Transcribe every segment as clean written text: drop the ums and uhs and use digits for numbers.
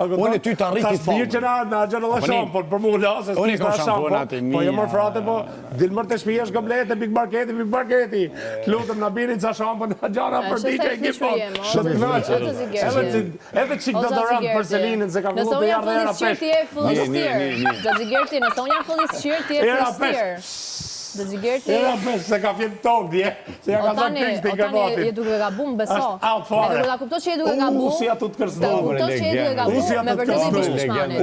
Unë ty të arriti të mirë që na gjënë dhe shampon, për mu lasë, unë ka shampon, po jë mërë frate, po, dilë mërë të shpije është komplete, big marketi, të lutëm në birin ca shampon, në gjana për di që e kipon, shumë të knaqë, edhe qik deodorant për Selinin, se ka fillu të jarë dhe era pesh. Nëse unë jam fëllis qyrë, ti e fëllis Dhe Xhigerti... Era pesh, se ka fjetë tokë, dje. Se ja ka sa kështë i këvatit. Je duke gabu, më beso. Është out fare. Me duke ta kupto që je duke gabu. Si ja tu të kërsdo. Ta kupto që je duke gabu, me vërtet i bish pishmanit.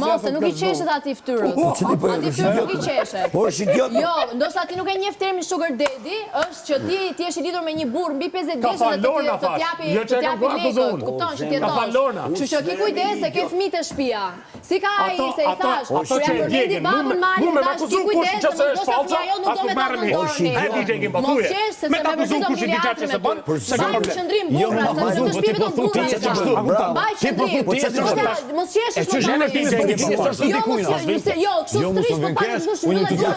Mos, se nuk i qeshet ati ftyrës. Ati ftyrës nuk i qeshet. Po është idiot. Jo, ndoshta ti nuk e njeh termin sugar daddy, është që ti je i lidhur me një burr mbi 50 vjeç dhe të t'japi lekët. Kupton që ti jeton. Kështu që ki kujdes se ke fëmijë të shtëpia. Si ka ai se i thash, ato që e djegin, mu me akuzu kush që se është falca, as nuk merë një. E DJ kim pëthuje. Me të akuzu kush i DJ që se bënë, se ka Baj qëndrim burra, se në të shtëpive do burra. Baj qëndrim. Mos qesh e që zhene ti në bëjnë. Jo, kështu strish për pak të shumë në gjë.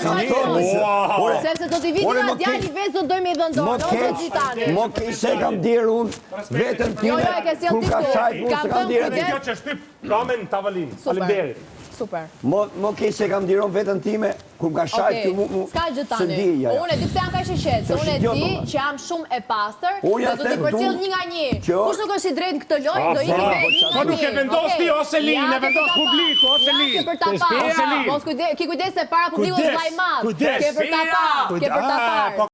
Sepse do t'i viti nga djali veç do dojmë i dhëndorë, o të gjitani. Mo kise kam dirë unë, vetën time, kur ka shajt unë se kam dirë. Kjo që shtyp kamen tavalin, faleminderit. Super. Mo kise kam dirë unë vetën time, kur ka shajt mu s'ka gjë tani. Unë e di pse jam kaq i qetë, se unë e di që jam shumë e pastër, dhe do t'i përcjell një nga një. Kush nuk është i drejtë në këtë lojë, do iki vetë një nga një. Po nuk e vendos ti ose Linë, e vendos publiku ose Linë. Ke për ta parë. Mos ki kujdes se para publikut vllai i madh. Ke për ta parë.